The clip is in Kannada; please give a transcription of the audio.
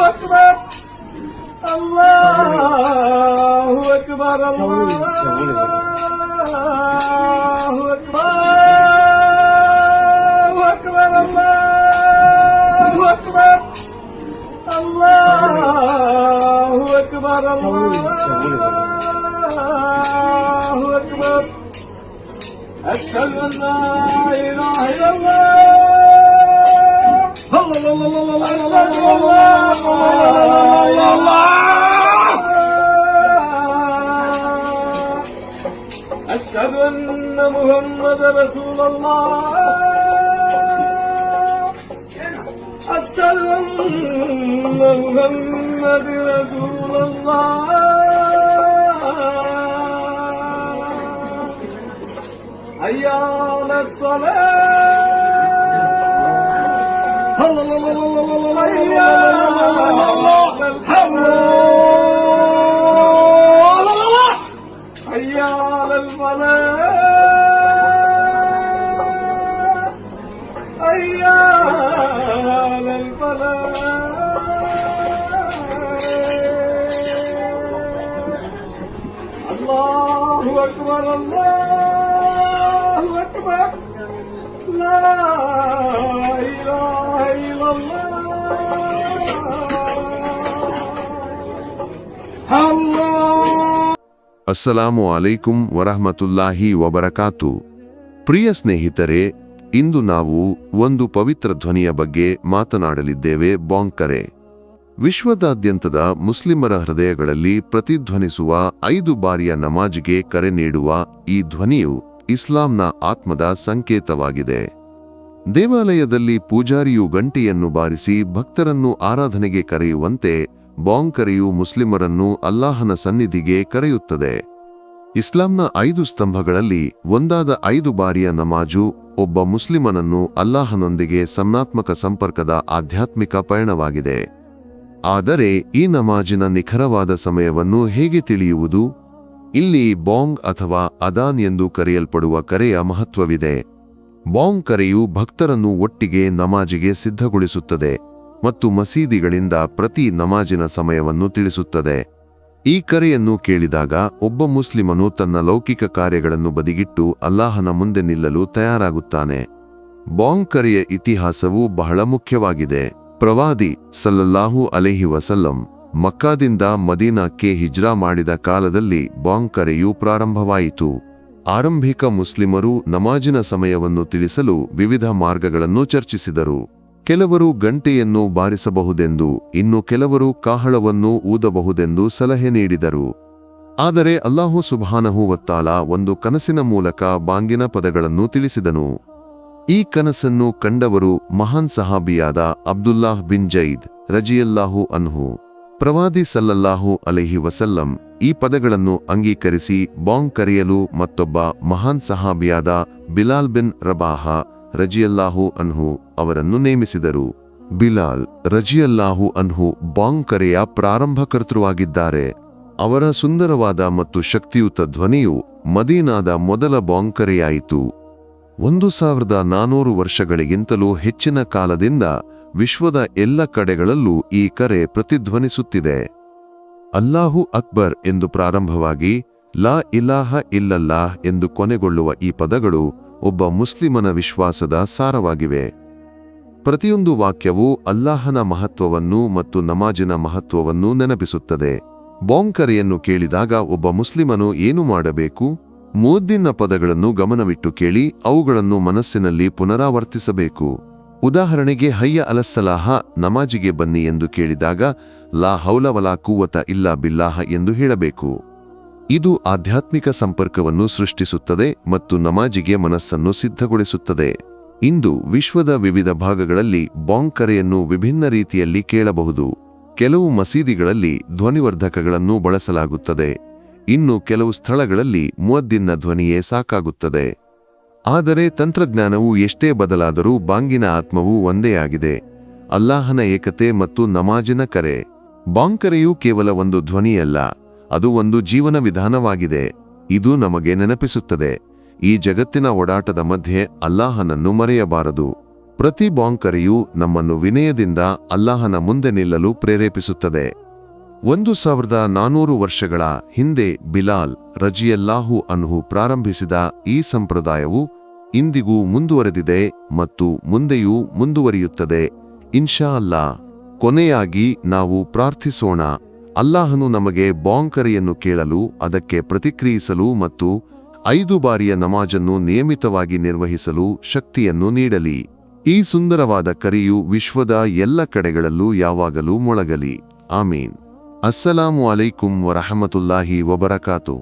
أكبر الله أكبر الله أكبر الله أكبر الله أكبر الله أكبر أشهد أن لا إله إلا الله أشهد أن محمد رسول الله أشهد أن محمد رسول الله حي على الصلاة حي على الفلاح حي على الفلاح الله أكبر الله أكبر لا إله إلا الله ಅಸ್ಸಲಾಮು ಅಲೈಕುಂ ವರಹಮತುಲ್ಲಾಹಿ ವಬರಕಾತು. ಪ್ರಿಯ ಸ್ನೇಹಿತರೆ, ಇಂದು ನಾವು ಒಂದು ಪವಿತ್ರ ಧ್ವನಿಯ ಬಗ್ಗೆ ಮಾತನಾಡಲಿದ್ದೇವೆ. ಬಾಂಗ್ ಕರೆ. ವಿಶ್ವದಾದ್ಯಂತದ ಮುಸ್ಲಿಮರ ಹೃದಯಗಳಲ್ಲಿ ಪ್ರತಿಧ್ವನಿಸುವ 5 ಬಾರಿಯ ನಮಾಜ್ಗೆ ಕರೆ ನೀಡುವ ಈ ಧ್ವನಿಯು ಇಸ್ಲಾಂನ ಆತ್ಮದ ಸಂಕೇತವಾಗಿದೆ. ದೇವಾಲಯದಲ್ಲಿ ಪೂಜಾರಿಯು ಗಂಟೆಯನ್ನು ಬಾರಿಸಿ ಭಕ್ತರನ್ನು ಆರಾಧನೆಗೆ ಕರೆಯುವಂತೆ ಬಾಂಗ್ ಕರೆಯು ಮುಸ್ಲಿಮರನ್ನು ಅಲ್ಲಾಹನ ಸನ್ನಿಧಿಗೆ ಕರೆಯುತ್ತದೆ. ಇಸ್ಲಾಂನ 5 ಸ್ತಂಭಗಳಲ್ಲಿ ಒಂದಾದ 5 ಬಾರಿಯ ನಮಾಜು ಒಬ್ಬ ಮುಸ್ಲಿಮನನ್ನು ಅಲ್ಲಾಹನೊಂದಿಗೆ ಸಂಜ್ಞಾತ್ಮಕ ಸಂಪರ್ಕದ ಆಧ್ಯಾತ್ಮಿಕ ಪಯಣವಾಗಿದೆ. ಆದರೆ ಈ ನಮಾಜಿನ ನಿಖರವಾದ ಸಮಯವನ್ನು ಹೇಗೆ ತಿಳಿಯುವುದು? ಇಲ್ಲಿ ಬಾಂಗ್ ಅಥವಾ ಅದಾನ್ ಎಂದು ಕರೆಯಲ್ಪಡುವ ಕರೆಯ ಮಹತ್ವವಿದೆ. ಬಾಂಗ್ ಕರೆಯು ಭಕ್ತರನ್ನು ಒಟ್ಟಿಗೆ ನಮಾಜಿಗೆ ಸಿದ್ಧಗೊಳಿಸುತ್ತದೆ ಮತ್ತು ಮಸೀದಿಗಳಿಂದ ಪ್ರತಿ ನಮಾಜಿನ ಸಮಯವನ್ನು ತಿಳಿಸುತ್ತದೆ. ಈ ಕರೆಯನ್ನು ಕೇಳಿದಾಗ ಒಬ್ಬ ಮುಸ್ಲಿಮನು ತನ್ನ ಲೌಕಿಕ ಕಾರ್ಯಗಳನ್ನು ಬದಿಗಿಟ್ಟು ಅಲ್ಲಾಹನ ಮುಂದೆ ನಿಲ್ಲಲು ತಯಾರಾಗುತ್ತಾನೆ. ಬಾಂಗ್ ಕರೆಯ ಇತಿಹಾಸವು ಬಹಳ ಮುಖ್ಯವಾಗಿದೆ. ಪ್ರವಾದಿ ಸಲ್ಲಲ್ಲಾಹು ಅಲೈಹಿ ವಸಲ್ಲಂ ಮಕ್ಕಾದಿಂದ ಮದೀನಾಕ್ಕೆ ಹಿಜ್ರಾ ಮಾಡಿದ ಕಾಲದಲ್ಲಿ ಬಾಂಗ್ ಕರೆಯು ಪ್ರಾರಂಭವಾಯಿತು. ಆರಂಭಿಕ ಮುಸ್ಲಿಮರು ನಮಾಜಿನ ಸಮಯವನ್ನು ತಿಳಿಸಲು ವಿವಿಧ ಮಾರ್ಗಗಳನ್ನು ಚರ್ಚಿಸಿದರು. ಕೆಲವರು ಗಂಟೆಯನ್ನು ಬಾರಿಸಬಹುದೆಂದು, ಇನ್ನು ಕೆಲವರು ಕಾಹಳವನ್ನು ಊದಬಹುದೆಂದು ಸಲಹೆ ನೀಡಿದರು. ಆದರೆ ಅಲ್ಲಾಹು ಸುಬ್ಹಾನಹು ವತ್ತಾಲ ಒಂದು ಕನಸಿನ ಮೂಲಕ ಬಾಂಗಿನ ಪದಗಳನ್ನು ತಿಳಿಸಿದನು. ಈ ಕನಸನ್ನು ಕಂಡವರು ಮಹಾನ್ ಸಹಾಬಿಯಾದ ಅಬ್ದುಲ್ಲಾಹ್ ಬಿನ್ ಜೈದ್ ರಜಿಯಲ್ಲಾಹು ಅನ್ಹು. ಪ್ರವಾದಿ ಸಲ್ಲಲ್ಲಾಹು ಅಲೈಹಿ ವಸಲ್ಲಂ ಈ ಪದಗಳನ್ನು ಅಂಗೀಕರಿಸಿ ಬಾಂಗ್ ಕರೆಯಲು ಮತ್ತೊಬ್ಬ ಮಹಾನ್ ಸಹಾಬಿಯಾದ ಬಿಲಾಲ್ ಬಿನ್ ರಬಾಹ ರಜಿಯಲ್ಲಾಹು ಅನ್ಹು ಅವರನ್ನು ನೇಮಿಸಿದರು. ಬಿಲಾಲ್ ರಜಿಯಲ್ಲಾಹು ಅನ್ಹು ಬಾಂಗ್ ಕರೆಯ ಪ್ರಾರಂಭಕರ್ತೃವಾಗಿದ್ದಾರೆ. ಅವರ ಸುಂದರವಾದ ಮತ್ತು ಶಕ್ತಿಯುತ ಧ್ವನಿಯು ಮದೀನಾದ ಮೊದಲ ಬಾಂಗ್ ಕರೆಯಾಯಿತು. 1400 ವರ್ಷಗಳಿಗಿಂತಲೂ ಹೆಚ್ಚಿನ ಕಾಲದಿಂದ ವಿಶ್ವದ ಎಲ್ಲ ಕಡೆಗಳಲ್ಲೂ ಈ ಕರೆ ಪ್ರತಿಧ್ವನಿಸುತ್ತಿದೆ. ಅಲ್ಲಾಹು ಅಕ್ಬರ್ ಎಂದು ಪ್ರಾರಂಭವಾಗಿ ಲಾ ಇಲಾಹ ಇಲ್ಲಲ್ಲಾಹ್ ಎಂದು ಕೊನೆಗೊಳ್ಳುವ ಈ ಪದಗಳು ಒಬ್ಬ ಮುಸ್ಲಿಮನ ವಿಶ್ವಾಸದ ಸಾರವಾಗಿವೆ. ಪ್ರತಿಯೊಂದು ವಾಕ್ಯವೂ ಅಲ್ಲಾಹನ ಮಹತ್ವವನ್ನು ಮತ್ತು ನಮಾಜಿನ ಮಹತ್ವವನ್ನು ನೆನಪಿಸುತ್ತದೆ. ಬಾಂಗ್ ಕರೆಯನ್ನು ಕೇಳಿದಾಗ ಒಬ್ಬ ಮುಸ್ಲಿಮನು ಏನು ಮಾಡಬೇಕು? ಮುಅದ್ದಿನ್ನ ಪದಗಳನ್ನು ಗಮನವಿಟ್ಟು ಕೇಳಿ ಅವುಗಳನ್ನು ಮನಸ್ಸಿನಲ್ಲಿ ಪುನರಾವರ್ತಿಸಬೇಕು. ಉದಾಹರಣೆಗೆ ಹಯ್ಯ ಅಲಸ್ಸಲಾಹ ನಮಾಜಿಗೆ ಬನ್ನಿ ಎಂದು ಕೇಳಿದಾಗ ಲಾ ಹೌಲ ವಲಾ ಕುವ್ವತ ಇಲ್ಲಾ ಬಿಲ್ಲಾಹ ಎಂದು ಹೇಳಬೇಕು. ಇದು ಆಧ್ಯಾತ್ಮಿಕ ಸಂಪರ್ಕವನ್ನು ಸೃಷ್ಟಿಸುತ್ತದೆ ಮತ್ತು ನಮಾಜಿಗೆ ಮನಸ್ಸನ್ನು ಸಿದ್ಧಗೊಳಿಸುತ್ತದೆ. ಇಂದು ವಿಶ್ವದ ವಿವಿಧ ಭಾಗಗಳಲ್ಲಿ ಬಾಂಗ್ ಕರೆಯನ್ನು ವಿಭಿನ್ನ ರೀತಿಯಲ್ಲಿ ಕೇಳಬಹುದು. ಕೆಲವು ಮಸೀದಿಗಳಲ್ಲಿ ಧ್ವನಿವರ್ಧಕಗಳನ್ನು ಬಳಸಲಾಗುತ್ತದೆ. ಇನ್ನು ಕೆಲವು ಸ್ಥಳಗಳಲ್ಲಿ ಮುಅದ್ದಿನ್ನ ಧ್ವನಿಯೇ ಸಾಕಾಗುತ್ತದೆ. ಆದರೆ ತಂತ್ರಜ್ಞಾನವು ಎಷ್ಟೇ ಬದಲಾದರೂ ಬಾಂಗಿನ ಆತ್ಮವು ಒಂದೇ ಆಗಿದೆ: ಅಲ್ಲಾಹನ ಏಕತೆ ಮತ್ತು ನಮಾಜಿನ ಕರೆ. ಬಾಂಗ್ ಕರೆಯು ಕೇವಲ ಒಂದು ಧ್ವನಿಯಲ್ಲ, ಅದು ಒಂದು ಜೀವನ ವಿಧಾನವಾಗಿದೆ. ಇದು ನಮಗೆ ನೆನಪಿಸುತ್ತದೆ, ಈ ಜಗತ್ತಿನ ಓಡಾಟದ ಮಧ್ಯೆ ಅಲ್ಲಾಹನನ್ನು ಮರೆಯಬಾರದು. ಪ್ರತಿ ಬಾಂಗ್ ಕರೆಯು ನಮ್ಮನ್ನು ವಿನಯದಿಂದ ಅಲ್ಲಾಹನ ಮುಂದೆ ನಿಲ್ಲಲು ಪ್ರೇರೇಪಿಸುತ್ತದೆ. 1400 ವರ್ಷಗಳ ಹಿಂದೆ ಬಿಲಾಲ್ ರಜಿಯಲ್ಲಾಹು ಅನ್ಹು ಪ್ರಾರಂಭಿಸಿದ ಈ ಸಂಪ್ರದಾಯವು ಇಂದಿಗೂ ಮುಂದುವರೆದಿದೆ ಮತ್ತು ಮುಂದೆಯೂ ಮುಂದುವರಿಯುತ್ತದೆ ಇನ್ಶಾ ಅಲ್ಲಾ. ಕೊನೆಯಾಗಿ ನಾವು ಪ್ರಾರ್ಥಿಸೋಣ. ಅಲ್ಲಾಹನು ನಮಗೆ ಬಾಂಗ್ ಕರೆಯನ್ನು ಕೇಳಲು, ಅದಕ್ಕೆ ಪ್ರತಿಕ್ರಿಯಿಸಲು ಮತ್ತು 5 ಬಾರಿಯ ನಮಾಜನ್ನು ನಿಯಮಿತವಾಗಿ ನಿರ್ವಹಿಸಲು ಶಕ್ತಿಯನ್ನು ನೀಡಲಿ. ಈ ಸುಂದರವಾದ ಕರೆಯು ವಿಶ್ವದ ಎಲ್ಲ ಕಡೆಗಳಲ್ಲೂ ಯಾವಾಗಲೂ ಮೊಳಗಲಿ. ಆಮೀನ್. ಅಸ್ಸಲಾಮು ಅಲೈಕುಂ ವರಹಮತುಲ್ಲಾಹಿ ವಬರಕಾತು.